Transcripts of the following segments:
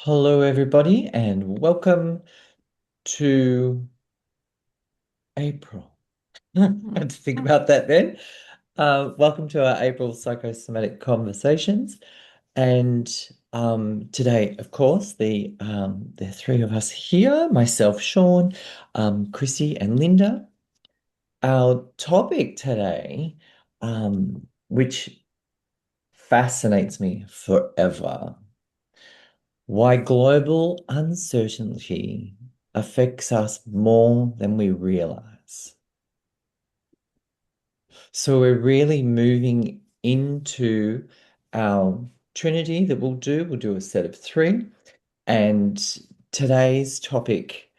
Hello, everybody, and welcome to April. I had to think about that then. Welcome to our April psychosomatic conversations. And today, of course, the three of us here, myself, Sean, Chrissy, and Linda. Our topic today, which fascinates me forever. Why global uncertainty affects us more than we realize. So we're really moving into our Trinity that we'll do. We'll do a set of three. And today's topic,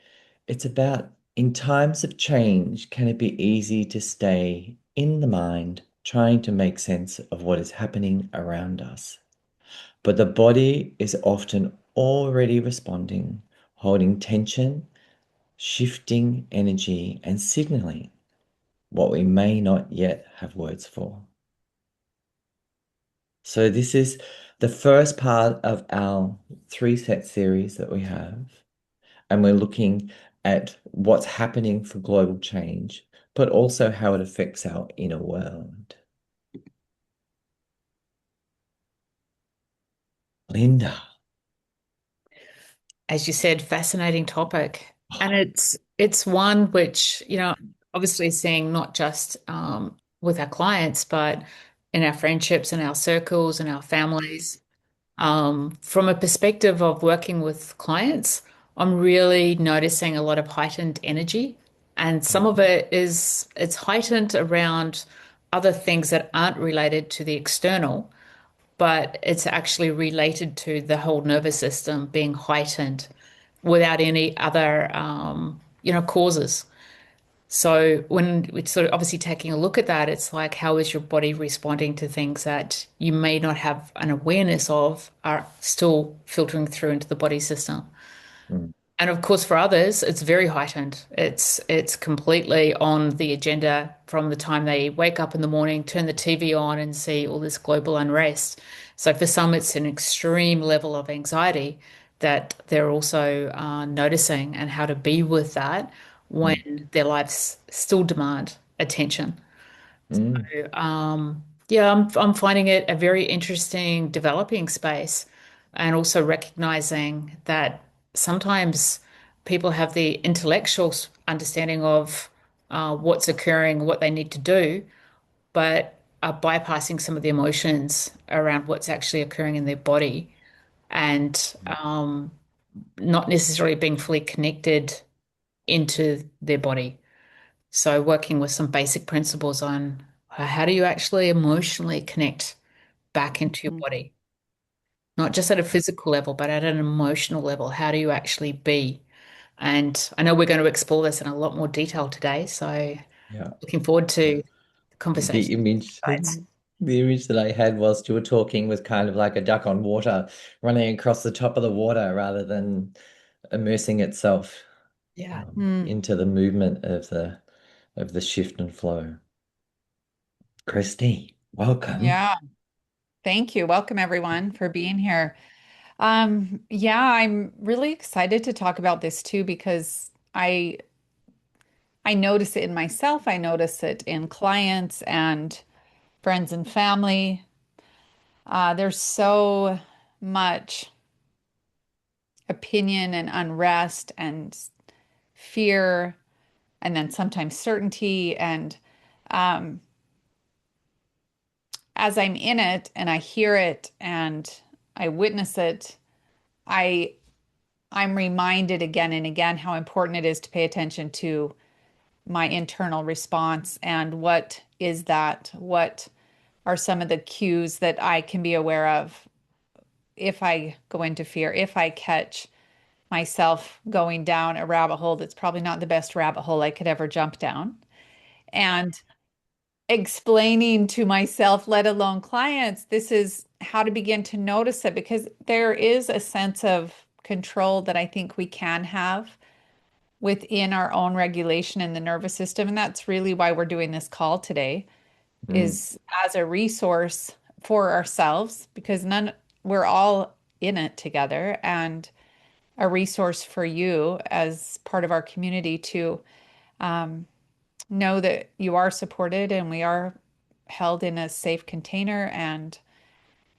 it's about in times of change, can it be easy to stay in the mind, trying to make sense of what is happening around us? But the body is often already responding, holding tension, shifting energy, and signaling what we may not yet have words for. So, this is the first part of our three set series that we have. And we're looking at what's happening for global change, but also how it affects our inner world. Linda. As you said, fascinating topic. And it's one which, obviously seeing not just with our clients, but in our friendships and our circles and our families. From a perspective of working with clients, I'm really noticing a lot of heightened energy. And some of it is it's heightened around other things that aren't related to the external, but it's actually related to the whole nervous system being heightened without any other, causes. So when we're sort of obviously taking a look at that, it's like, how is your body responding to things that you may not have an awareness of are still filtering through into the body system? Mm, And of course, for others, it's very heightened. It's completely on the agenda from the time they wake up in the morning, turn the TV on, and see all this global unrest. So for some, it's an extreme level of anxiety that they're also noticing, and how to be with that mm, when their lives still demand attention. mm, Yeah, I'm finding it a very interesting developing space, and also recognizing that sometimes people have the intellectual understanding of what's occurring, what they need to do, but are bypassing some of the emotions around what's actually occurring in their body, and not necessarily being fully connected into their body. So, working with some basic principles on how do you actually emotionally connect back into your Mhm. body, not just at a physical level, but at an emotional level. How do you actually be? And I know we're going to explore this in a lot more detail today. So, yeah. looking forward Yeah. to the The conversation. image, Guys. the image that I had whilst you were talking was kind of like a duck on water running across the top of the water rather than immersing itself Yeah. Mm. into the movement of the shift and flow. Christy, welcome. Yeah, thank you. Welcome everyone for being here. Yeah, I'm really excited to talk about this too because I notice it in myself, I notice it in clients and friends and family. There's so much opinion and unrest and fear, and then sometimes certainty. And um, as I'm in it and I hear it and I witness it, I I'm reminded again and again how important it is to pay attention to my internal response and what is that? What are some of the cues that I can be aware of if I go into fear, if I catch myself going down a rabbit hole that's probably not the best rabbit hole I could ever jump down. And explaining to myself, let alone clients, this is how to begin to notice it because there is a sense of control that I think we can have within our own regulation in the nervous system. And that's really why we're doing this call today, Mm, is as a resource for ourselves, because we're all in it together, and a resource for you as part of our community to um, know that you are supported and we are held in a safe container, and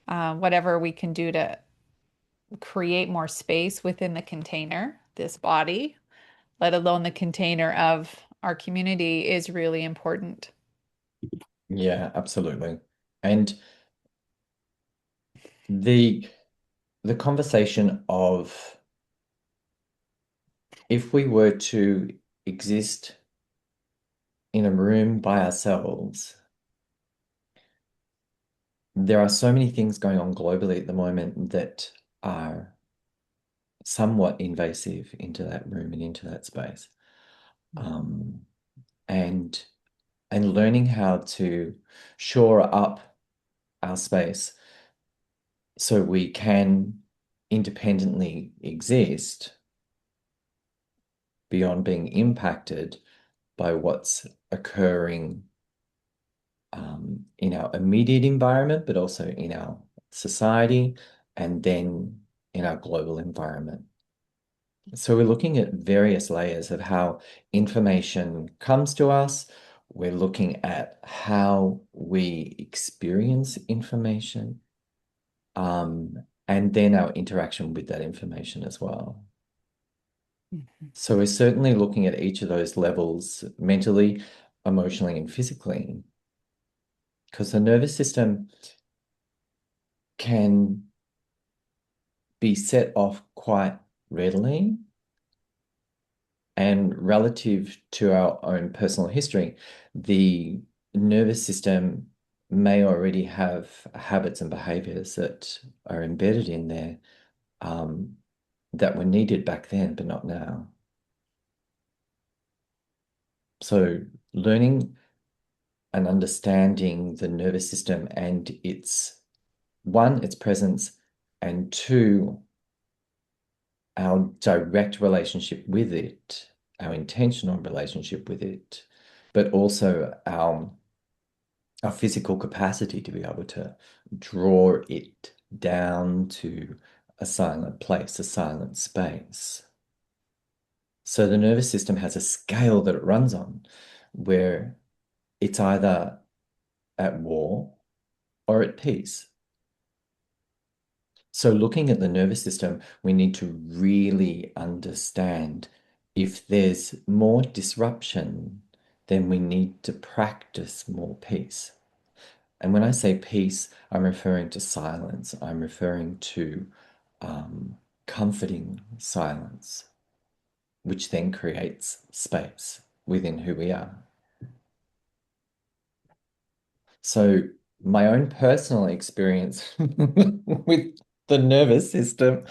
whatever we can do to create more space within the container, this body, let alone the container of our community, is really important. Yeah, absolutely. And the the conversation of if we were to exist in a room by ourselves, there are so many things going on globally at the moment that are somewhat invasive into that room and into that space. Um, and and learning how to shore up our space so we can independently exist beyond being impacted by what's occurring in our immediate environment, but also in our society and then in our global environment. So we're looking at various layers of how information comes to us. We're looking at how we experience information, and then our interaction with that information as well. Mhm. So we're certainly looking at each of those levels mentally, emotionally, and physically, because the nervous system can be set off quite readily. And relative to our own personal history, the nervous system may already have habits and behaviors that are embedded in there, um, that were needed back then, but not now. So learning and understanding the nervous system and its one, its presence, and two, our direct relationship with it, our intentional relationship with it, but also our physical capacity to be able to draw it down to a silent place, a silent space. So the nervous system has a scale that it runs on where it's either at war or at peace. So, looking at the nervous system, we need to really understand if there's more disruption, then we need to practice more peace. And when I say peace, I'm referring to silence, I'm referring to comforting silence, which then creates space within who we are. So, my own personal experience with the nervous system,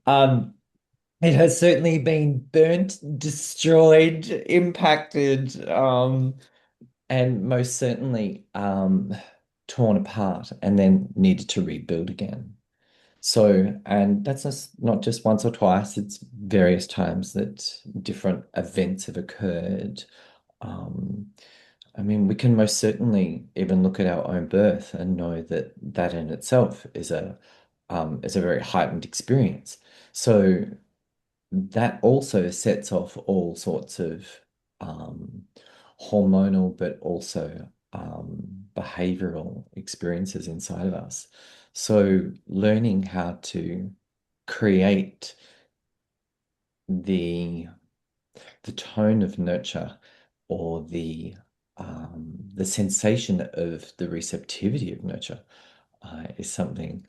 um, it has certainly been burnt, destroyed, impacted, and most certainly torn apart and then needed to rebuild again. So, and that's not just once or twice, it's various times that different events have occurred. Um, I mean, we can most certainly even look at our own birth and know that that in itself is a very heightened experience. So that also sets off all sorts of um, hormonal, but also behavioral experiences inside of us. So, learning how to create the the tone of nurture or the sensation of the receptivity of nurture is something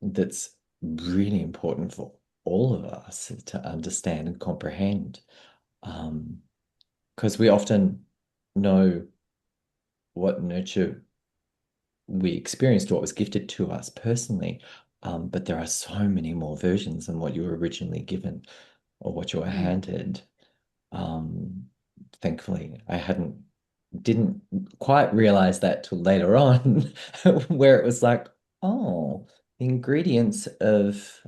that's really important for all of us to understand and comprehend. Because we often know what nurture we experienced, what was gifted to us personally, but there are so many more versions than what you were originally given or what you were Mm. handed. Um, Thankfully, I didn't quite realize that till later on, where it was like, oh, the ingredients of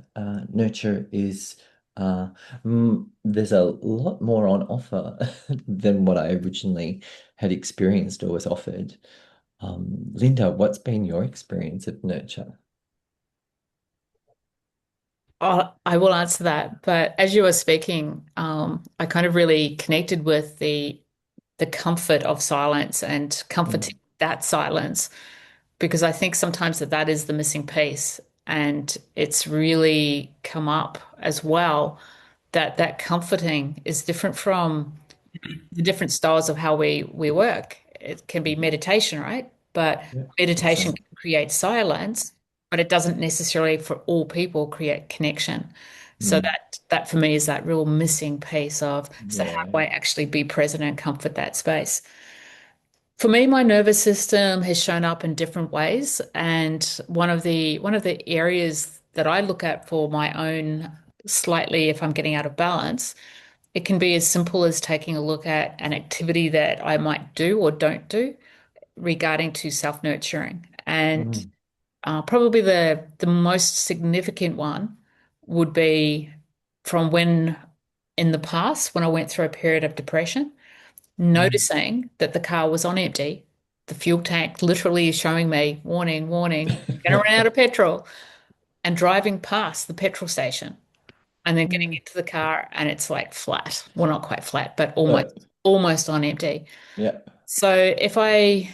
nurture is there's a lot more on offer than what I originally had experienced or was offered. Linda, what's been your experience of nurture? I will answer that. But as you were speaking, I kind of really connected with the comfort of silence and Mm, comforting that silence, because I think sometimes that is the missing piece. And it's really come up as well that that comforting is different from the different styles of how we work. It can be meditation, right? But yeah, meditation excellent. can create silence, but it doesn't necessarily for all people create connection. So Mm, that for me is that real missing piece of, so how yeah. do I actually be present and comfort that space? For me, my nervous system has shown up in different ways, and one of the areas that I look at for my own slightly if I'm getting out of balance, it can be as simple as taking a look at an activity that I might do or don't do regarding to self-nurturing. And Mm, probably the most significant one would be from when in the past when I went through a period of depression, mm. noticing that the car was on empty, the fuel tank literally is showing me, warning, warning, gonna run out of petrol, and driving past the petrol station and then getting Mm. into the car and it's like flat. Well, not quite flat, but Uh, almost on empty. yeah. So if I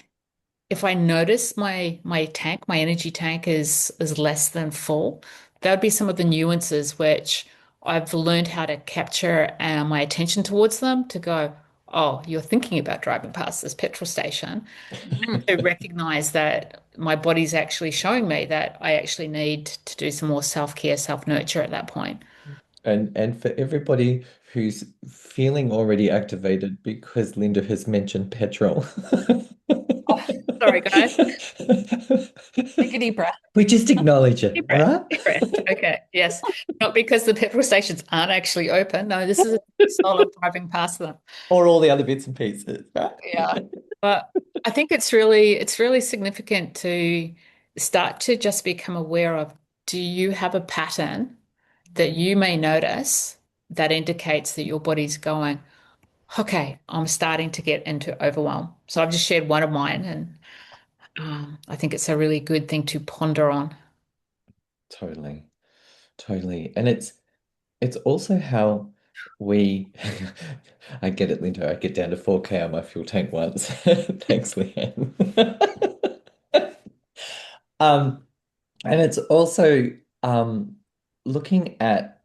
notice my tank, my energy tank is less than full, that would be some of the nuances which I've learned how to capture my attention towards them to go, oh, you're thinking about driving past this petrol station. To recognize that my body's actually showing me that I actually need to do some more self-care, self-nurture at that point. And for everybody who's feeling already activated because Linda has mentioned petrol. Oh, sorry, guys. Take a deep breath. We just acknowledge it, Deep all breath, right? deep breath. Okay, yes. Not because the petrol stations aren't actually open. No, this is a solid driving past them. Or all the other bits and pieces, right? Yeah. But I think it's really significant to start to just become aware of, do you have a pattern that you may notice that indicates that your body's going, okay, I'm starting to get into overwhelm. So I've just shared one of mine, and I think it's a really good thing to ponder on. Totally, totally. And it's also how we I get it, Linda. I get down to 4K on my fuel tank once. Thanks, Leanne. Um, and it's also looking at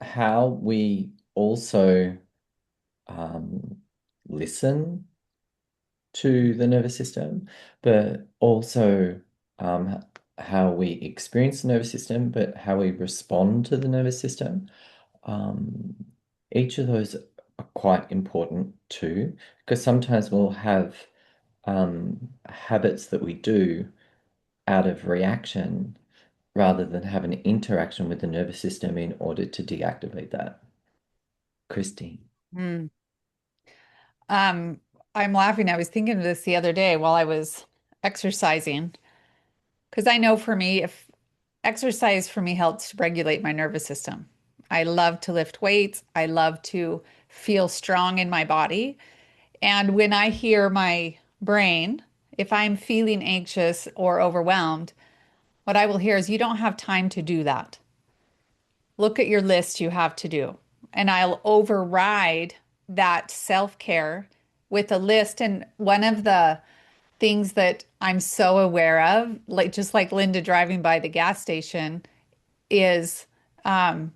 how we also um, listen to the nervous system, but also um, how we experience the nervous system, but how we respond to the nervous system. Um, each of those are quite important too, because sometimes we'll have habits that we do out of reaction rather than have an interaction with the nervous system in order to deactivate that. Christine. Mm. Um, I'm laughing. I was thinking of this the other day while I was exercising, because I know for me, if exercise for me helps to regulate my nervous system. I love to lift weights. I love to feel strong in my body. And when I hear my brain, if I'm feeling anxious or overwhelmed, what I will hear is, you don't have time to do that. Look at your list you have to do. And I'll override that self-care with a list. And one of the things that I'm so aware of, like just like Linda driving by the gas station, is um,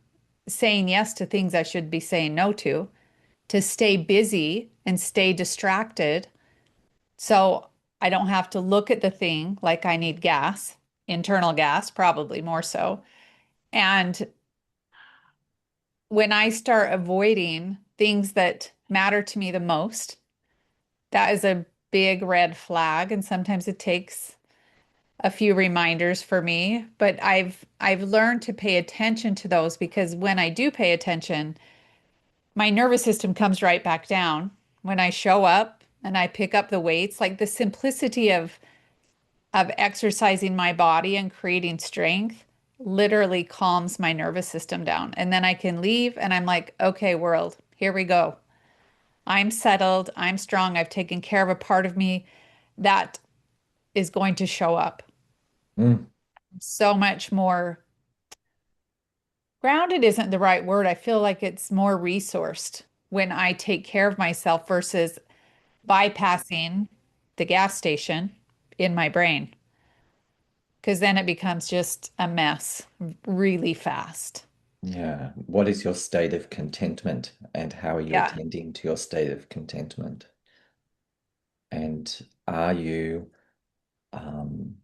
saying yes to things I should be saying no to stay busy and stay distracted. So I don't have to look at the thing like I need gas, internal gas, probably more so. And when I start avoiding things that matter to me the most, that is a big red flag. And sometimes it takes a few reminders for me, but I've learned to pay attention to those, because when I do pay attention, my nervous system comes right back down. When I show up and I pick up the weights, like the simplicity of exercising my body and creating strength literally calms my nervous system down. And then I can leave and I'm like, okay, world, here we go. I'm settled. I'm strong. I've taken care of a part of me that is going to show up Mm, so much more Grounded isn't the right word. I feel like it's more resourced when I take care of myself versus bypassing the gas station in my brain, because then it becomes just a mess really fast. Yeah. What is your state of contentment and how are you Yeah, attending to your state of contentment? And are you um,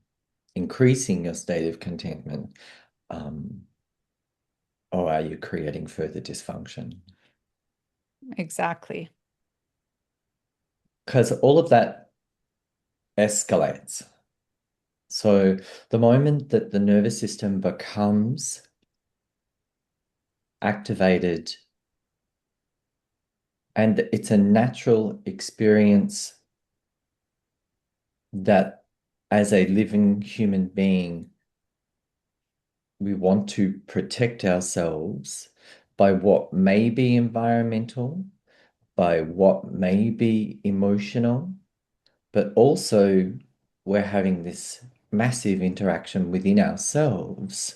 increasing your state of contentment, um, or are you creating further dysfunction? exactly. Because all of that escalates. So the moment that the nervous system becomes activated, and it's a natural experience that as a living human being, we want to protect ourselves by what may be environmental, by what may be emotional, but also we're having this massive interaction within ourselves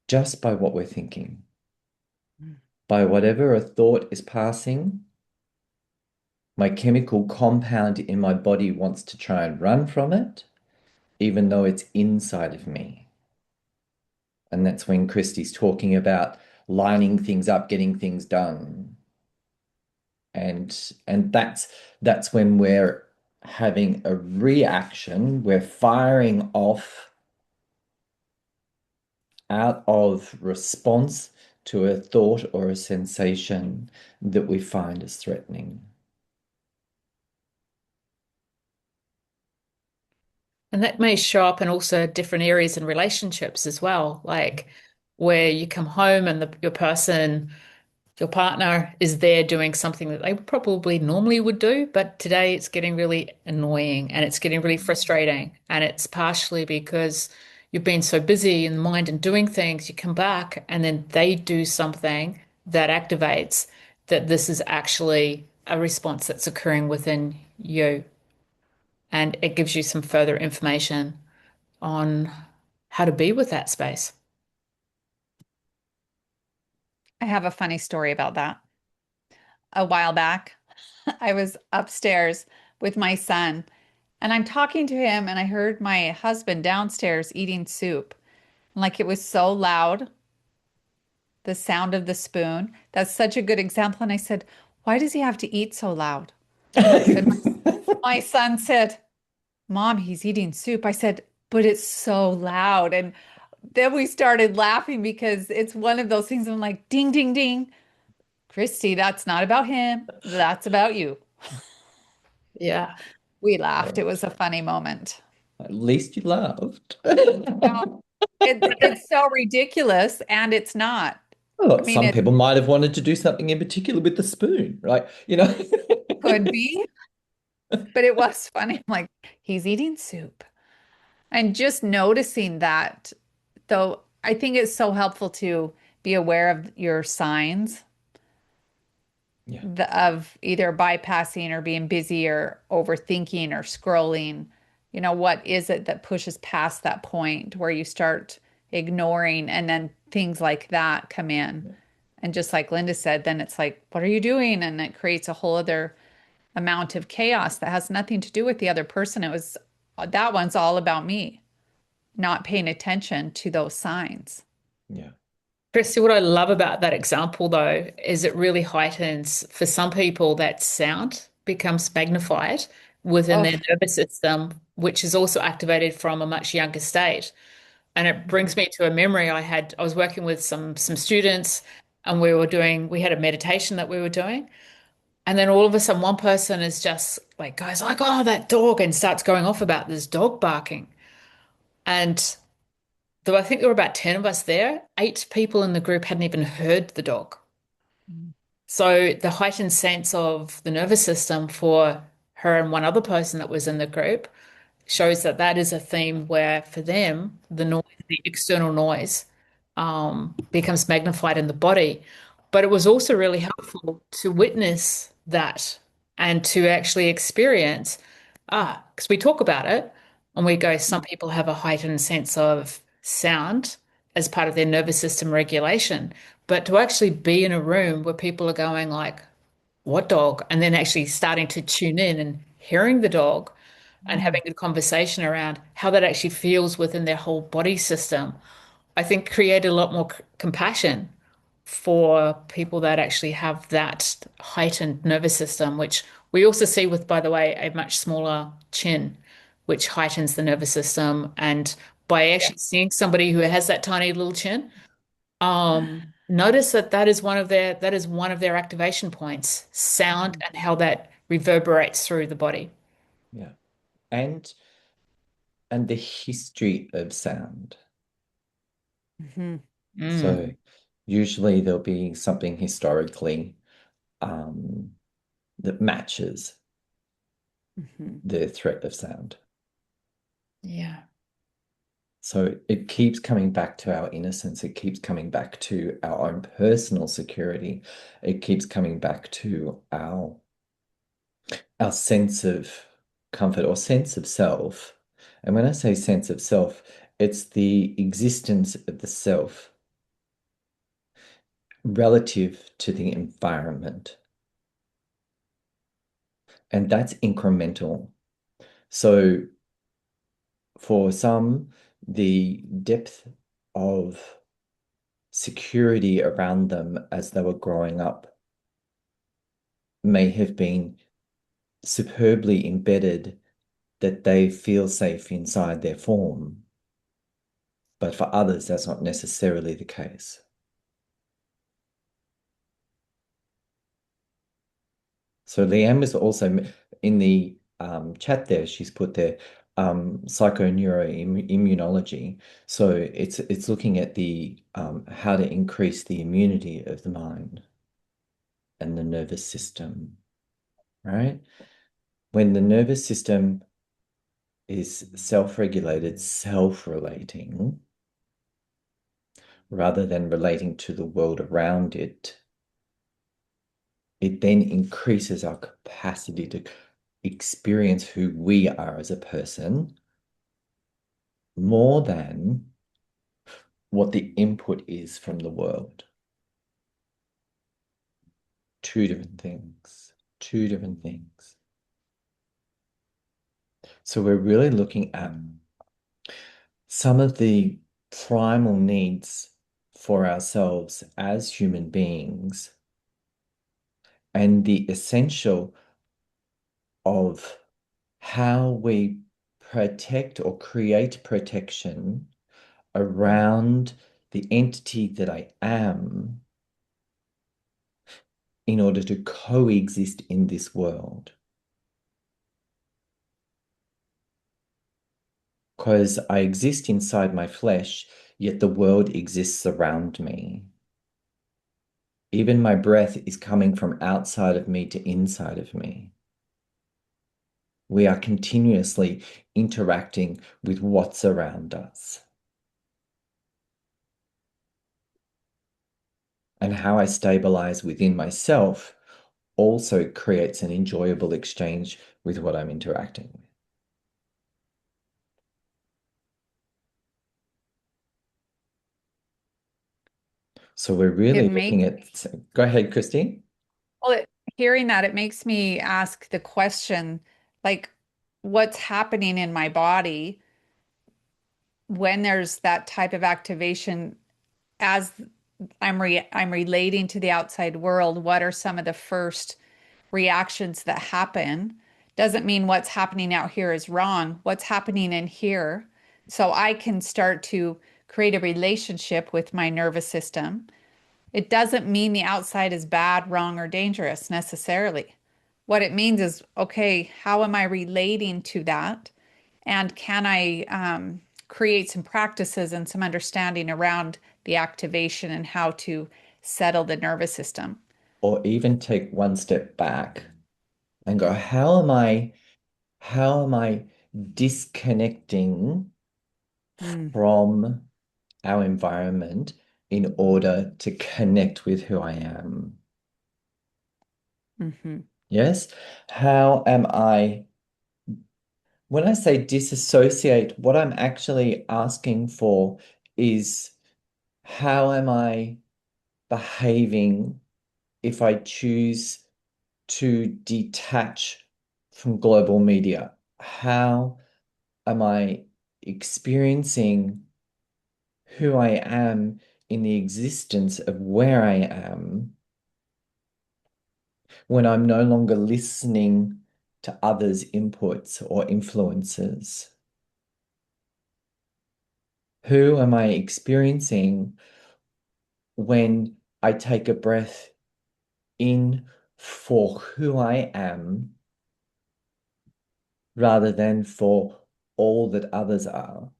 just by what we're thinking. By whatever a thought is passing, my chemical compound in my body wants to try and run from it, even though it's inside of me. And that's when Christy's talking about lining things up, getting things done. And that's when we're having a reaction, we're firing off out of response to a thought or a sensation that we find as threatening. And that may show up in also different areas in relationships as well, like where you come home and your person, your partner is there doing something that they probably normally would do, but today it's getting really annoying and it's getting really frustrating. And it's partially because you've been so busy in the mind and doing things, you come back and then they do something that activates that this is actually a response that's occurring within you. And it gives you some further information on how to be with that space. I have a funny story about that. A while back, I was upstairs with my son and I'm talking to him and I heard my husband downstairs eating soup. Like it was so loud, the sound of the spoon. That's such a good example. And I said, why does he have to eat so loud? And my son said, Mom, he's eating soup. I said, but it's so loud. And then we started laughing because it's one of those things. I'm like, ding, ding, ding. Christy, that's not about him. That's about you. Yeah. We laughed. It Right. was a funny moment. At least you laughed. No, it's so ridiculous, and it's not. I Well, mean, some it people might have wanted to do something in particular with the spoon, right? could be, but it was funny. I'm like, he's eating soup. And just noticing that, though, I think it's so helpful to be aware of your signs Yeah, of either bypassing or being busy or overthinking or scrolling. You know, what is it that pushes past that point where you start ignoring and then things like that come in? yeah, And just like Linda said, then it's like, what are you doing? And it creates a whole other amount of chaos that has nothing to do with the other person. It was that one's all about me, not paying attention to those signs. yeah, Christy, what I love about that example, though, is it really heightens for some people that sound becomes magnified within Oh, their nervous system, which is also activated from a much younger state. And it brings me to a memory I had. I was working with some students, and we had a meditation that we were doing, and then all of a sudden, one person is just like goes like, "Oh, that dog," and starts going off about this dog barking, and though I think there were about 10 of us there, 8 people in the group hadn't even heard the dog. So the heightened sense of the nervous system for her and one other person that was in the group shows that that is a theme where for them, the noise, the external noise, becomes magnified in the body. But it was also really helpful to witness that and to actually experience, because we talk about it and we go, some people have a heightened sense of sound as part of their nervous system regulation. But to actually be in a room where people are going like, what dog? And then actually starting to tune in and hearing the dog and having a conversation around how that actually feels within their whole body system, I think created a lot more compassion for people that actually have that heightened nervous system, which we also see with, by the way, a much smaller chin, which heightens the nervous system. And by Yeah. actually seeing somebody who has that tiny little chin, notice that that is one of their activation points, sound Mhm. and how that reverberates through the body. Yeah. And the history of sound. Mhm. So Mm, usually there'll be something historically um, that matches Mhm. the threat of sound. yeah. So it keeps coming back to our innocence. It keeps coming back to our own personal security. It keeps coming back to our sense of comfort or sense of self. And when I say sense of self, it's the existence of the self relative to the environment. And that's incremental. So for some, the depth of security around them as they were growing up may have been superbly embedded that they feel safe inside their form. But for others, that's not necessarily the case. So Leanne was also in the chat there, she's put there psychoneuroimmunology. So it's looking at the how to increase the immunity of the mind and the nervous system, right? When the nervous system is self-regulated, self-relating, rather than relating to the world around it, it then increases our capacity to experience who we are as a person more than what the input is from the world. Two different things. Two different things. So we're really looking at some of the primal needs for ourselves as human beings and the essential of how we protect or create protection around the entity that I am in order to coexist in this world. Because I exist inside my flesh, yet the world exists around me. Even my breath is coming from outside of me to inside of me. We are continuously interacting with what's around us. And how I stabilize within myself also creates an enjoyable exchange with what I'm interacting with. So we're It really looking makes at, go ahead, Christine. well, hearing that, it makes me ask the question, like, what's happening in my body when there's that type of activation as I'm relating to the outside world? What are some of the first reactions that happen? Doesn't mean what's happening out here is wrong. What's happening in here? So I can start to create a relationship with my nervous system. It doesn't mean the outside is bad, wrong, or dangerous necessarily. What it means is, okay, how am I relating to that? And can I create some practices and some understanding around the activation and how to settle the nervous system? Or even take one step back and go, how am I disconnecting Mm, from our environment in order to connect with who I am? hmm Yes? How am I, when I say disassociate, what I'm actually asking for is how am I behaving if I choose to detach from global media? How am I experiencing who I am in the existence of where I am when I'm no longer listening to others' inputs or influences? Who am I experiencing when I take a breath in for who I am rather than for all that others are?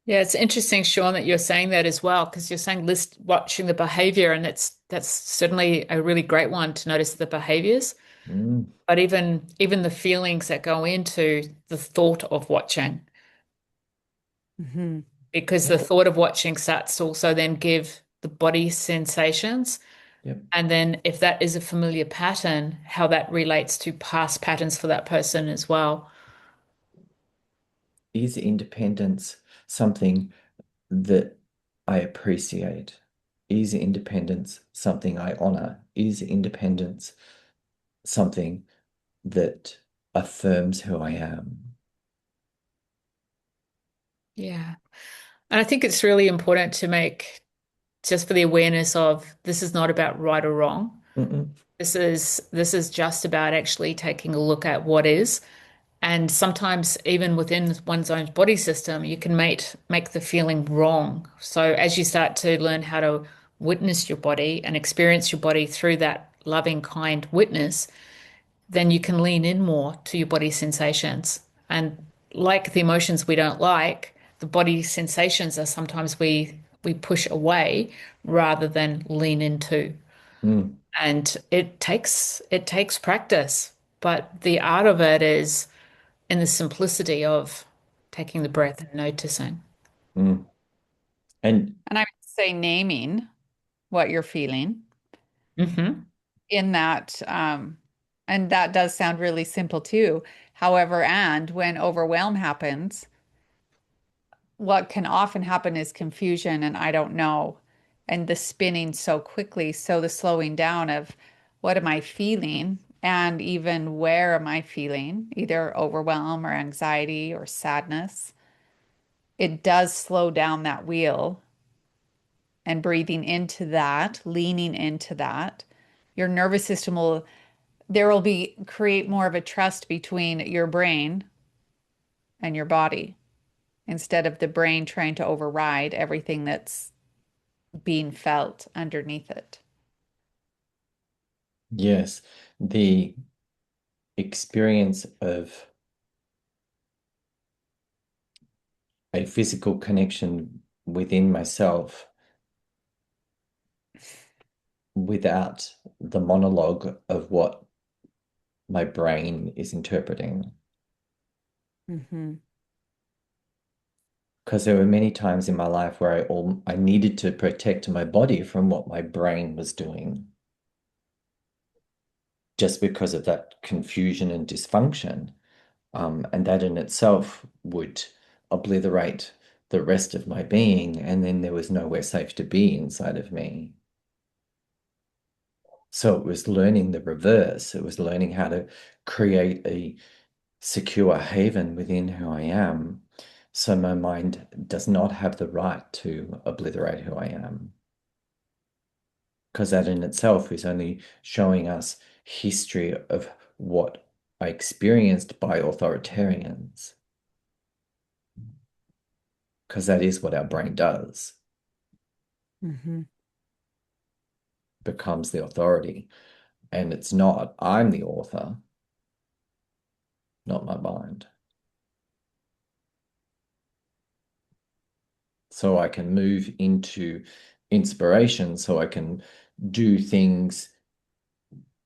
Yeah, it's interesting, Sean, that you're saying that as well, because you're saying list watching the behavior, and that's certainly a really great one to notice the behaviors, Mm, but even the feelings that go into the thought of watching, Hmm. because the yep, thought of watching starts to also then give the body sensations. yep. And then if that is a familiar pattern, how that relates to past patterns for that person as well. Is independence something that I appreciate? Is independence something I honor? Is independence something that affirms who I am? Yeah. And I think it's really important to make just for the awareness of this is not about right or wrong. Mm-mm. This is just about actually taking a look at what is. And sometimes even within one's own body system, you can make the feeling wrong. So as you start to learn how to witness your body and experience your body through that loving, kind witness, then you can lean in more to your body sensations. And like the emotions we don't like, the body sensations are sometimes we push away rather than lean into. Mm, And it takes practice, but the art of it is in the simplicity of taking the breath and noticing. mm. And And I would say naming what you're feeling Hmm. in that, and that does sound really simple too. However, and when overwhelm happens, what can often happen is confusion and I don't know, and the spinning so quickly. So the slowing down of what am I feeling and even where am I feeling, either overwhelm or anxiety or sadness. It does slow down that wheel and breathing into that, leaning into that. Your nervous system will, there will be create more of a trust between your brain and your body instead of the brain trying to override everything that's being felt underneath it. yes, the experience of a physical connection within myself without the monologue of what my brain is interpreting. Hmm. Because there were many times in my life where I needed to protect my body from what my brain was doing, just because of that confusion and dysfunction. And that in itself would obliterate the rest of my being, and then there was nowhere safe to be inside of me. So it was learning the reverse. It was learning how to create a secure haven within who I am. So my mind does not have the right to obliterate who I am. Because that in itself is only showing us history of what I experienced by authoritarians. Because that is what our brain does, Hmm. becomes the authority. And it's not, I'm the author, not my mind. So I can move into inspiration, so I can do things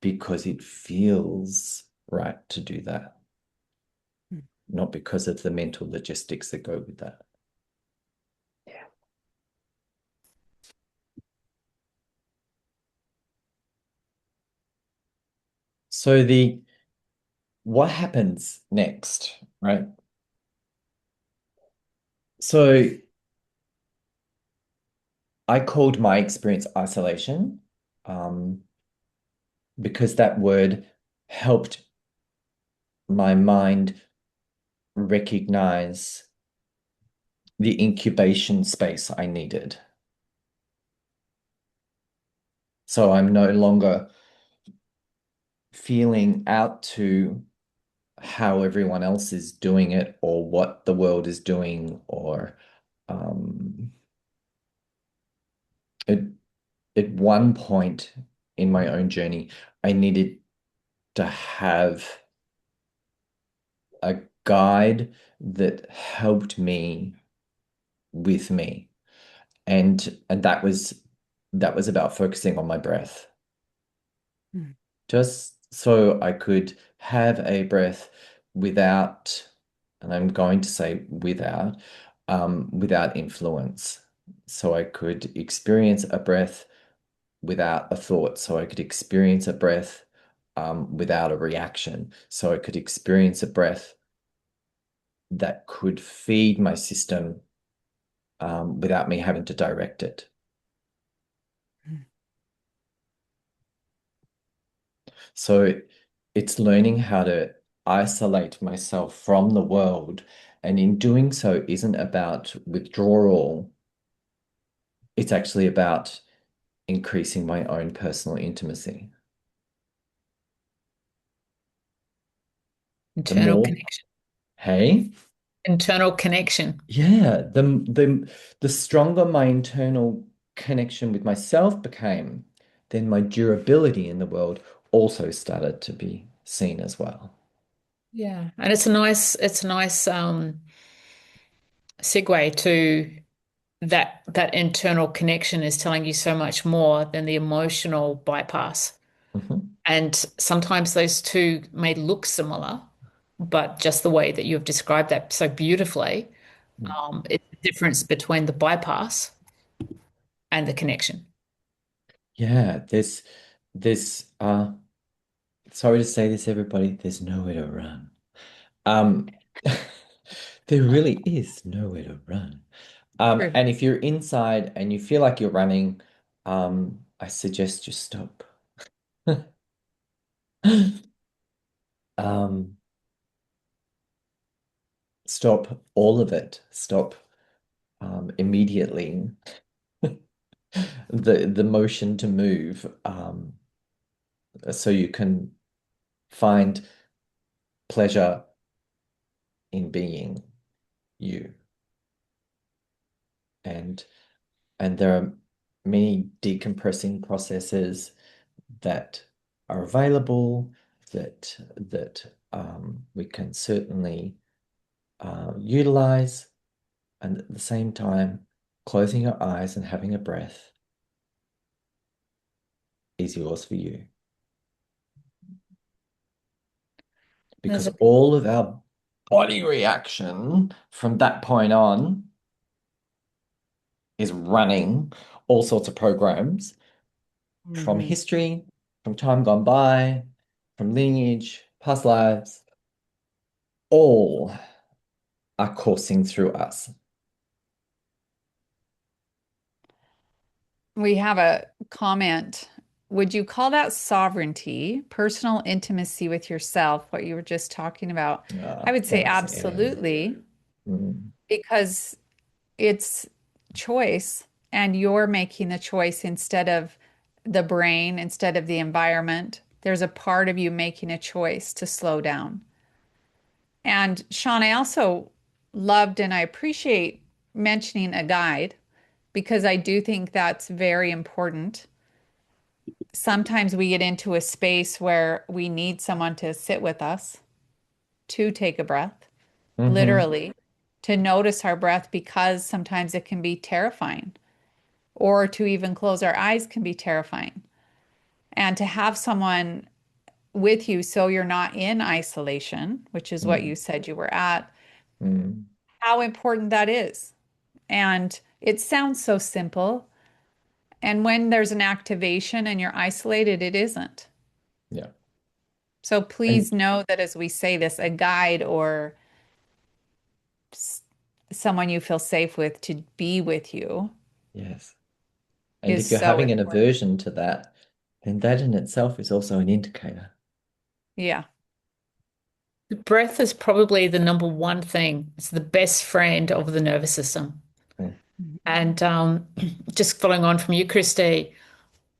because it feels right to do that, not because of the mental logistics that go with that. So what happens next, right? So I called my experience isolation, um, because that word helped my mind recognize the incubation space I needed. So I'm no longer feeling out to how everyone else is doing it or what the world is doing or um, at, at one point in my own journey, I needed to have a guide that helped me with me. And that was about focusing on my breath. Mm. Just so I could have a breath without, and I'm going to say without influence. So I could experience a breath without a thought. So I could experience a breath without a reaction. So I could experience a breath that could feed my system without me having to direct it. So it's learning how to isolate myself from the world. And in doing so, isn't about withdrawal. It's actually about increasing my own personal intimacy. The Internal more, connection. hey, Internal connection. yeah, the stronger my internal connection with myself became, then my durability in the world also started to be seen as well. Yeah. And it's a nice segue to that internal connection is telling you so much more than the emotional bypass. Mhm. And sometimes those two may look similar, but just the way that you have described that so beautifully, it's the difference between the bypass and the connection. Yeah, there's sorry to say this, everybody, there's nowhere to run. Um, there really is nowhere to run. True. And if you're inside and you feel like you're running, I suggest you stop. Um, Stop all of it. Stop immediately. The motion to move, so you can find pleasure in being you. And and there are many decompressing processes that are available that we can certainly utilize. And at the same time, closing your eyes and having a breath is yours for you. There's Because a all of our body reaction from that point on is running all sorts of programs from Mhm. history, from time gone by, from lineage, past lives, all are coursing through us. We have a comment. Would you call that sovereignty, personal intimacy with yourself, what you were just talking about? I would say Thanks, Anne. absolutely, Mm, because it's choice and you're making the choice instead of the brain, instead of the environment. There's a part of you making a choice to slow down. And Sean, I also loved and I appreciate mentioning a guide because I do think that's very important. Sometimes we get into a space where we need someone to sit with us, to take a breath, hmm literally, to notice our breath because sometimes it can be terrifying, or to even close our eyes can be terrifying. And to have someone with you so you're not in isolation, which is what mm, you said you were at, mm, how important that is. And it sounds so simple. And when there's an activation and you're isolated, it isn't. yeah. So And please know that as we say this, a guide or someone you feel safe with to be with you Yes. And is if you're so having an important. aversion to that, then that in itself is also an indicator. Yeah. The breath is probably the number one thing. It's the best friend of the nervous system. Mm. And just following on from you, Christy,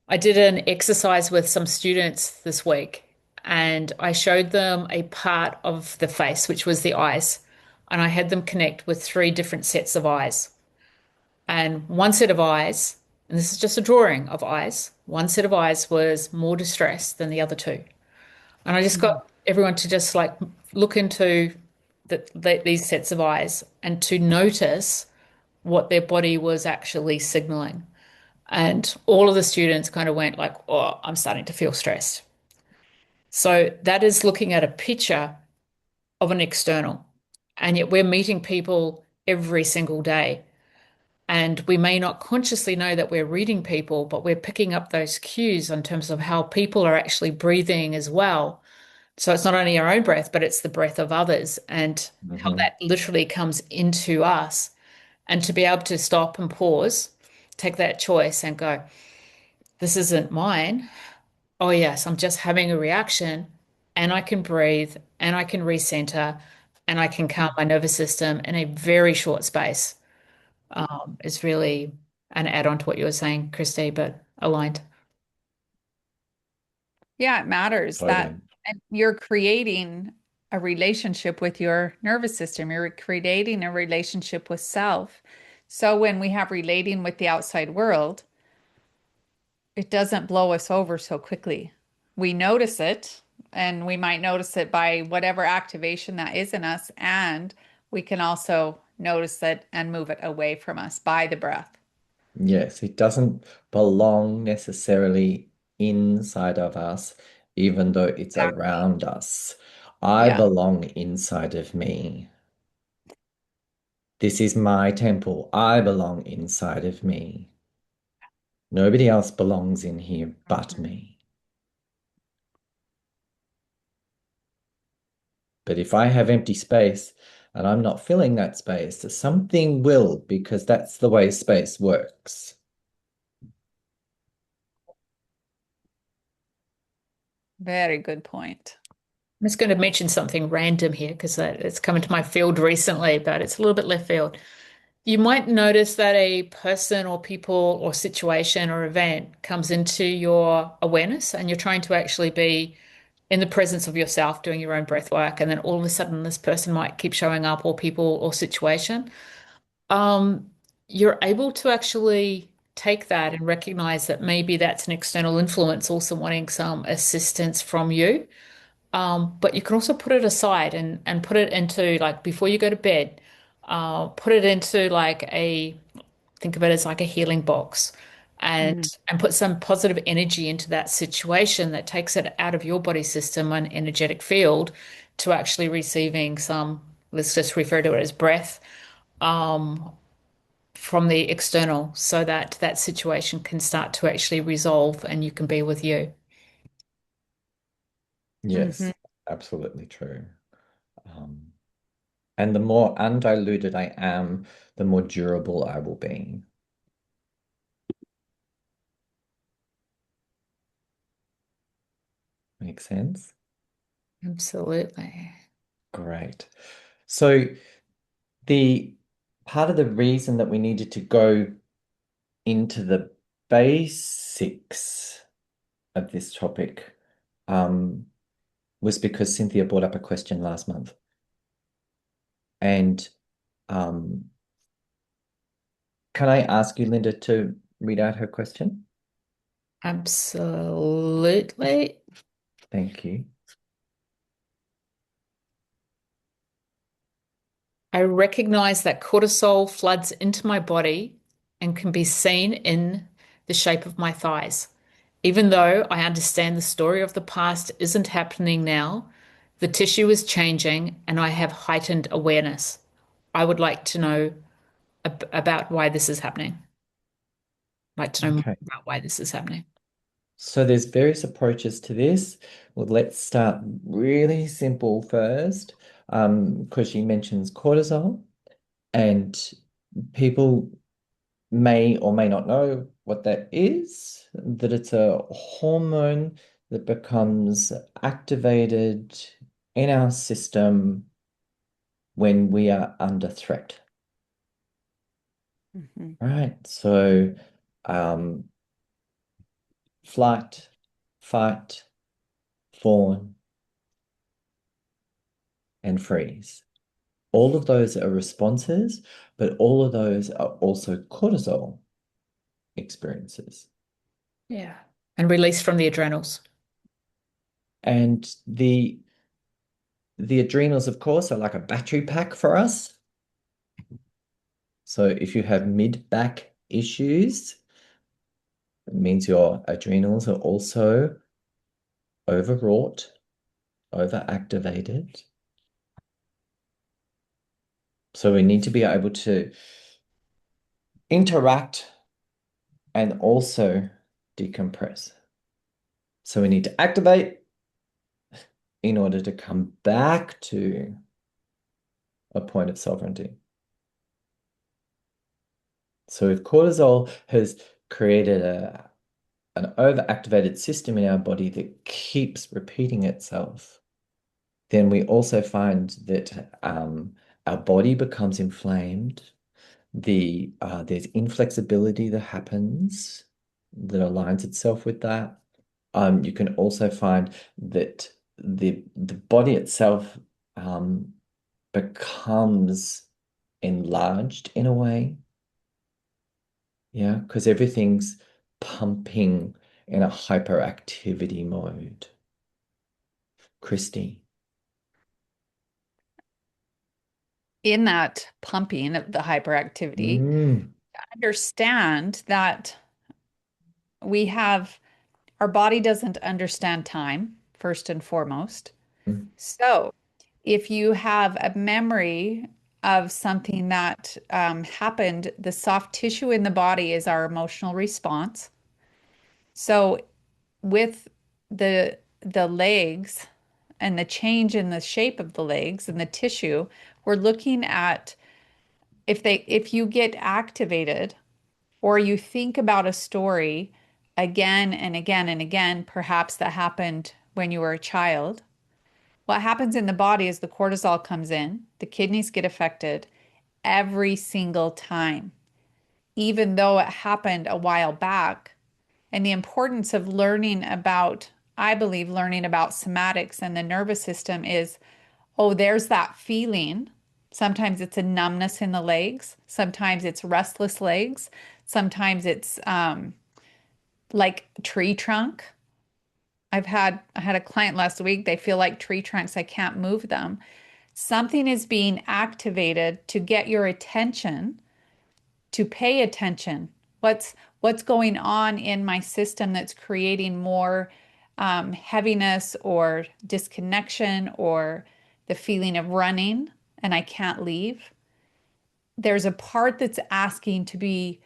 I did an exercise with some students this week, and I showed them a part of the face, which was the eyes, and I had them connect with three different sets of eyes. And one set of eyes, and this is just a drawing of eyes, one set of eyes was more distressed than the other two. And I just Mhm. got everyone to just like look into these sets of eyes and to notice what their body was actually signaling. And all of the students kind of went like, "Oh, I'm starting to feel stressed." So that is looking at a picture of an external. And yet we're meeting people every single day. And we may not consciously know that we're reading people, but we're picking up those cues in terms of how people are actually breathing as well. So it's not only our own breath, but it's the breath of others and how Mhm. that literally comes into us. And to be able to stop and pause, take that choice and go, this isn't mine. Oh, yes, I'm just having a reaction and I can breathe and I can recenter and I can calm my nervous system in a very short space. Is really an add-on to what you were saying, Christy, but aligned. Yeah, it matters that Totally. and you're creating a relationship with your nervous system. You're creating a relationship with self. So when we have relating with the outside world, it doesn't blow us over so quickly. We notice it, and we might notice it by whatever activation that is in us, and we can also notice it and move it away from us by the breath. Yes, it doesn't belong necessarily inside of us, even though it's Exactly. around us. I Yeah. belong inside of me. This is my temple. I belong inside of me. Nobody else belongs in here but Mhm. me. But if I have empty space and I'm not filling that space, something will, because that's the way space works. Very good point. I'm just going to mention something random here because it's come into my field recently, but it's a little bit left field. You might notice that a person or people or situation or event comes into your awareness and you're trying to actually be in the presence of yourself doing your own breath work. And then all of a sudden, this person might keep showing up, or people or situation. Um, you're able to actually take that and recognize that maybe that's an external influence also wanting some assistance from you. But you can also put it aside and put it into like before you go to bed, put it into like a think of it as like a healing box and Mhm. and put some positive energy into that situation that takes it out of your body system and energetic field to actually receiving some, let's just refer to it as breath, um, from the external so that that situation can start to actually resolve and you can be with you. Mhm. Yes, absolutely true. Um, and the more undiluted I am, the more durable I will be. Makes sense? Absolutely. Great. So the part of the reason that we needed to go into the basics of this topic um, was because Cynthia brought up a question last month. And um, can I ask you, Linda, to read out her question? Absolutely. Thank you. I recognize that cortisol floods into my body and can be seen in the shape of my thighs. Even though I understand the story of the past isn't happening now, the tissue is changing and I have heightened awareness. I would like to know about why this is happening. I'd like to know more Okay. about why this is happening. So there's various approaches to this. Well, let's start really simple first, because she mentions cortisol. And people may or may not know what that is, that it's a hormone that becomes activated in our system when we are under threat. Mhm. Right. So, um, flight, fight, fawn, and freeze. All of those are responses, but all of those are also cortisol experiences. Yeah. And release from the adrenals. And the adrenals, of course, are like a battery pack for us. So if you have mid-back issues, it means your adrenals are also overwrought, overactivated. So we need to be able to interact and also decompress. So we need to activate in order to come back to a point of sovereignty. So if cortisol has created an overactivated system in our body that keeps repeating itself, then we also find that our body becomes inflamed. There's inflexibility that happens that aligns itself with that. You can also find that the body itself becomes enlarged in a way. Yeah, because everything's pumping in a hyperactivity mode. Christy. In that pumping of the hyperactivity, Mm, understand that we have our body doesn't understand time, first and foremost. mm, So, if you have a memory of something that happened, the soft tissue in the body is our emotional response. So, with the legs and the change in the shape of the legs and the tissue, we're looking at if you get activated or you think about a story again and again and again, perhaps that happened when you were a child. What happens in the body is the cortisol comes in, the kidneys get affected every single time, even though it happened a while back. And the importance of learning about, I believe, learning about somatics and the nervous system is, oh, there's that feeling. Sometimes it's a numbness in the legs. Sometimes it's restless legs. Sometimes it's like tree trunk. I had a client last week, they feel like tree trunks, I can't move them. Something is being activated to get your attention, to pay attention. What's going on in my system that's creating more heaviness or disconnection or the feeling of running and I can't leave? There's a part that's asking to be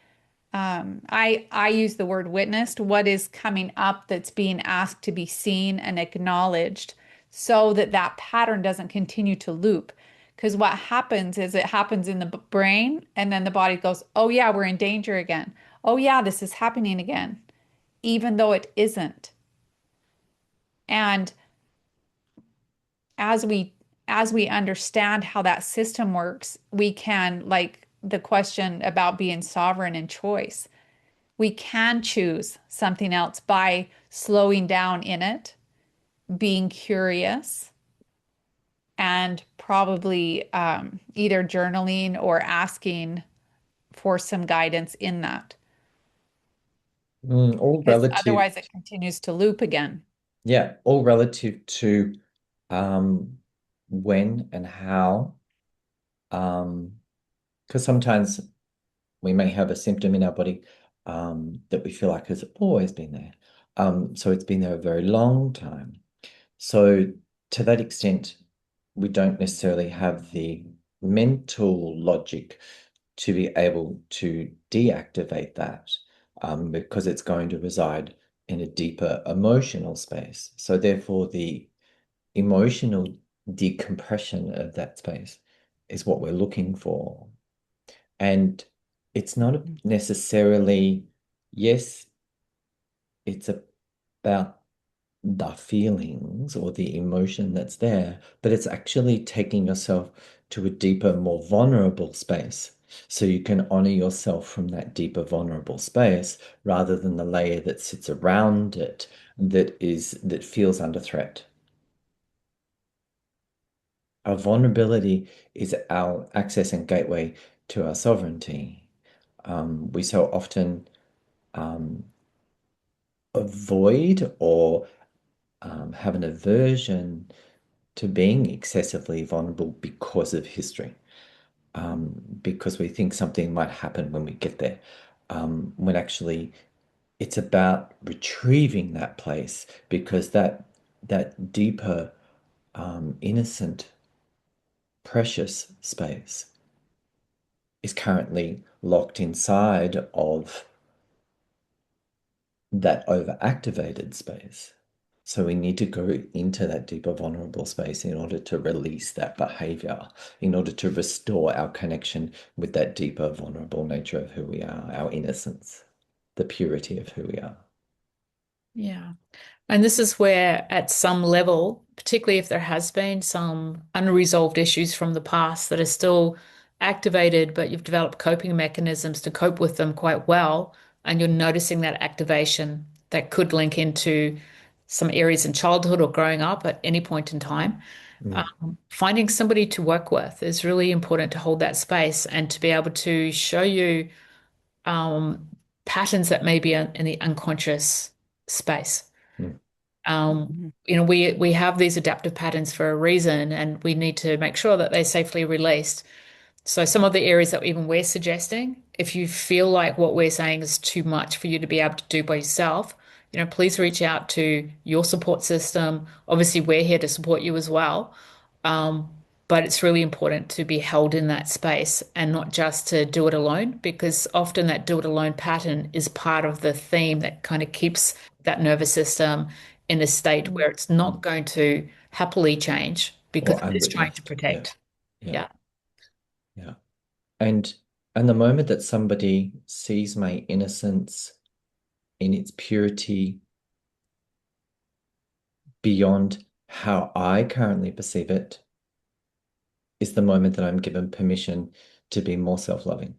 I use the word witnessed, what is coming up that's being asked to be seen and acknowledged so that that pattern doesn't continue to loop. Because what happens is it happens in the brain and then the body goes, oh yeah, we're in danger again. Oh yeah, this is happening again, even though it isn't. And as we as we understand how that system works, we can, like the question about being sovereign and choice, we can choose something else by slowing down in it, being curious, and probably either journaling or asking for some guidance in that, all because relative, otherwise it continues to loop again. yeah, all relative to um, when and how. Um, because sometimes we may have a symptom in our body that we feel like has always been there. So it's been there a very long time. So to that extent, we don't necessarily have the mental logic to be able to deactivate that because it's going to reside in a deeper emotional space. So therefore, the emotional decompression of that space is what we're looking for. And it's not necessarily, yes, it's about the feelings or the emotion that's there, but it's actually taking yourself to a deeper, more vulnerable space. So you can honor yourself from that deeper, vulnerable space rather than the layer that sits around it that feels under threat. Our vulnerability is our access and gateway to our sovereignty. We so often um, avoid or have an aversion to being excessively vulnerable because of history, because we think something might happen when we get there, when actually it's about retrieving that place because that deeper, innocent, precious space is currently locked inside of that overactivated space. So we need to go into that deeper vulnerable space in order to release that behavior, in order to restore our connection with that deeper vulnerable nature of who we are, our innocence, the purity of who we are. Yeah. And this is where, at some level, particularly if there has been some unresolved issues from the past that are still activated, but you've developed coping mechanisms to cope with them quite well, and you're noticing that activation that could link into some areas in childhood or growing up at any point in time. Mm, Finding somebody to work with is really important to hold that space and to be able to show you um, patterns that may be in the unconscious space. mm, Mhm. We have these adaptive patterns for a reason, and we need to make sure that they're safely released. So some of the areas that even we're suggesting, if you feel like what we're saying is too much for you to be able to do by yourself, please reach out to your support system. Obviously, we're here to support you as well. Um, but it's really important to be held in that space and not just to do it alone, because often that do it alone pattern is part of the theme that kind of keeps that nervous system in a state where it's not mm. going to happily change because Or it is trying to unwitnessed. Yeah, protect. yeah, Yeah. yeah. And and the moment that somebody sees my innocence in its purity beyond how I currently perceive it, is the moment that I'm given permission to be more self-loving.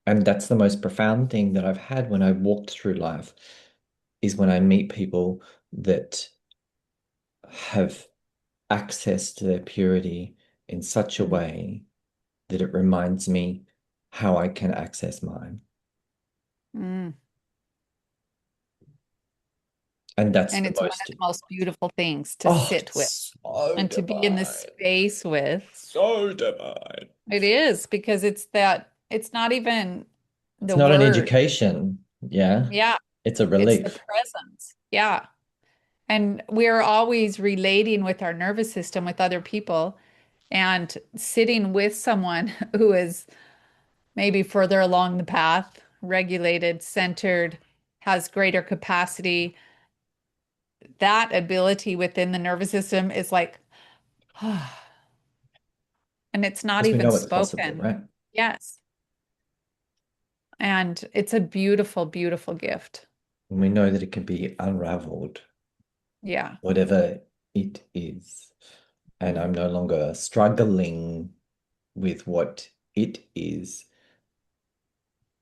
And that's the most profound thing that I've had when I walked through life is when I meet people that have access to their purity in such a Mm. way that it reminds me how I can access mine. Mm. And that's And the it's one of most, the most beautiful things to oh, sit with it's so and to be in this divine. space with. So divine. It is because it's not even It's the not an word. education. Yeah. Yeah, It's a it's the relief. presence. Yeah. And we're always relating with our nervous system with other people and sitting with someone who is maybe further along the path, regulated, centered, has greater capacity. That ability within the nervous system is like, and it's not Because we even know it's possible, spoken. right? Yes. And it's a beautiful, beautiful gift. And we know that it can be unraveled, Yeah. whatever it is. And I'm no longer struggling with what it is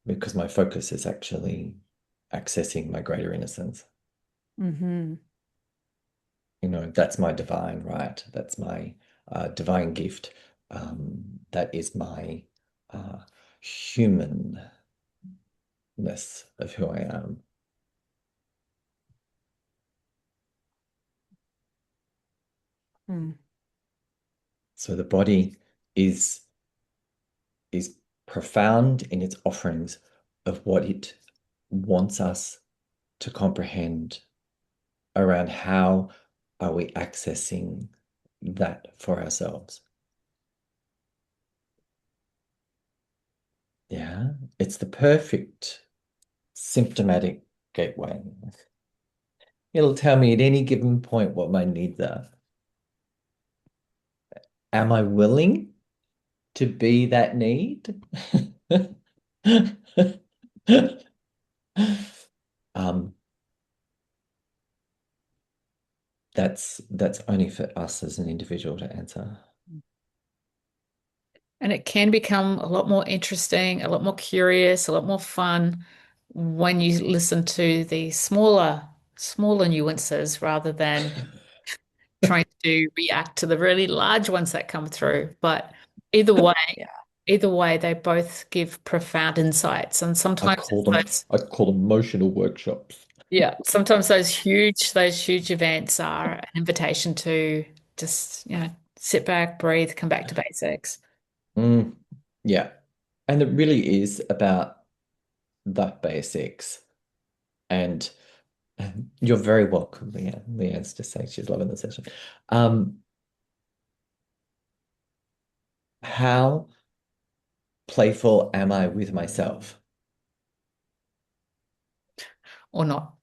because my focus is actually accessing my greater innocence. Mm-hmm. That's my divine right. That's my divine gift. That is my uh, humanness of who I am. Mm. So the body is is profound in its offerings of what it wants us to comprehend around how are we accessing that for ourselves. Yeah, it's the perfect symptomatic gateway. It'll tell me at any given point what my needs are. am I willing to be that need? Um, that's only for us as an individual to answer. And it can become a lot more interesting, a lot more curious, a lot more fun when you listen to the smaller nuances rather than trying to react to the really large ones that come through. But either way, Yeah. either way, they both give profound insights. And sometimes it's those, I call them emotional workshops. yeah, sometimes those huge events are an invitation to just, sit back, breathe, come back to basics. Mm, yeah. And it really is about the basics. And you're very welcome, Leanne. Leanne's just saying she's loving the session. Um, how playful am I with myself? Or not.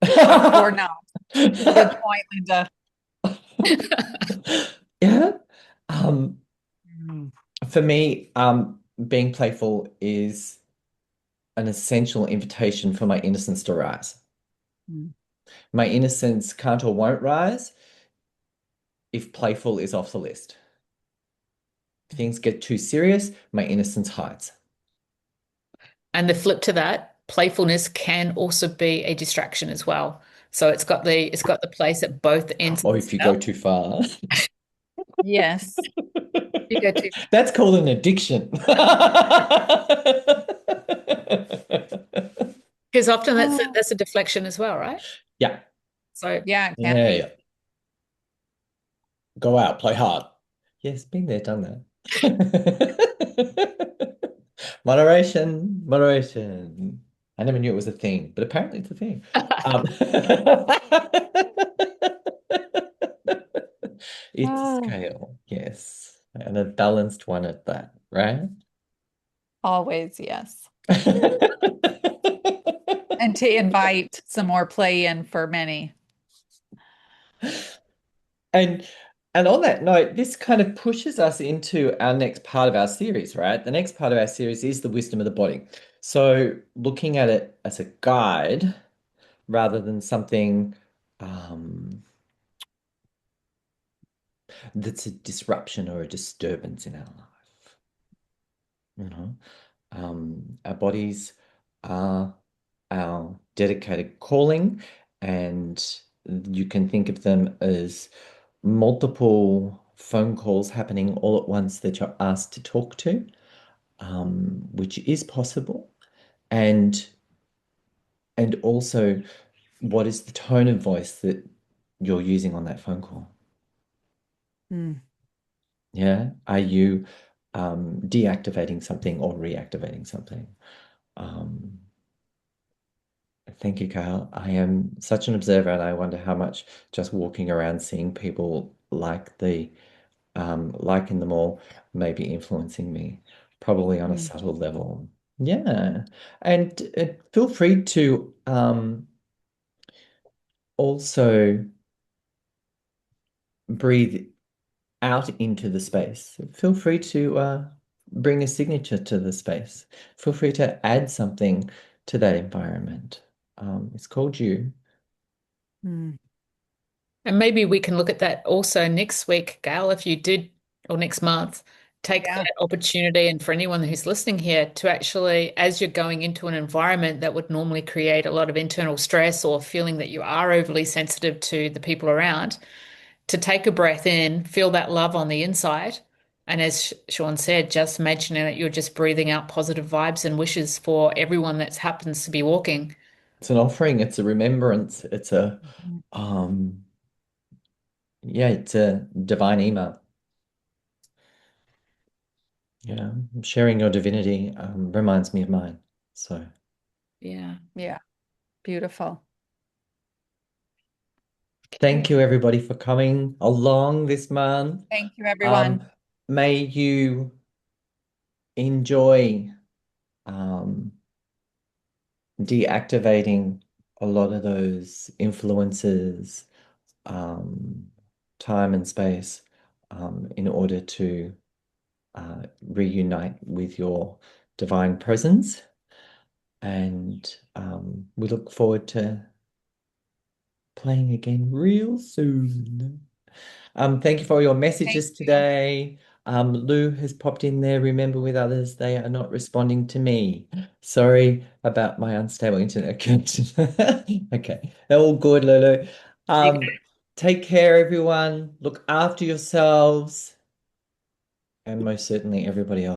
Or not. Good point, Linda. Yeah. Um, Mm, for me, being playful is an essential invitation for my innocence to rise. mm, My innocence can't or won't rise if playful is off the list. If mm. things get too serious, my innocence hides. And the flip to that, playfulness can also be a distraction as well. So it's got the place at both ends of Or the if you go scale. too far. Yes. You go too That's called an addiction. because often that's a, Oh, that's a deflection as well, right? Yeah. So yeah, it can Yeah, be. yeah. Go out, play hard. Yes, been there, done that. Moderation, moderation. I never knew it was a thing, but apparently it's a thing. Um, it's a Oh, scale, yes, and a balanced one at that, right? always, yes. And to invite some more play in for many. And and on that note, this kind of pushes us into our next part of our series, right? The next part of our series is the wisdom of the body. So looking at it as a guide rather than something that's a disruption or a disturbance in our life. You know, our bodies are our dedicated calling, and you can think of them as multiple phone calls happening all at once that you're asked to talk to, which is possible. And also, what is the tone of voice that you're using on that phone call? Mm, Yeah. Are you deactivating something or reactivating something? Um, Thank you, Kyle. I am such an observer, and I wonder how much just walking around seeing people like in the mall may be influencing me, probably on a mm, subtle level. Yeah, and feel free to also breathe out into the space. Feel free to bring a signature to the space. Feel free to add something to that environment. It's called you. mm. and maybe we can look at that also next week, Gail, if you did, or next month, take Yeah. that opportunity, and for anyone who's listening here, to actually, as you're going into an environment that would normally create a lot of internal stress or feeling that you are overly sensitive to the people around, to take a breath in, feel that love on the inside. And as Sean said, just imagining that you're just breathing out positive vibes and wishes for everyone that happens to be walking. It's an offering, it's a remembrance, it's a Mhm. um yeah, it's a divine email. Yeah, sharing your divinity reminds me of mine. So Yeah. Yeah. Beautiful. thank Okay. you everybody for coming along this month. Thank you, everyone. Um, may you enjoy um, deactivating a lot of those influences, um, time and space, in order to reunite with your divine presence. And we look forward to playing again real soon. Thank you for your Thank messages you. today. Lou has popped in there. Remember, with others, they are not responding to me. Sorry about my unstable internet connection. Okay, they're all good, Lulu. Um, take care, everyone. Look after yourselves, and most certainly everybody else.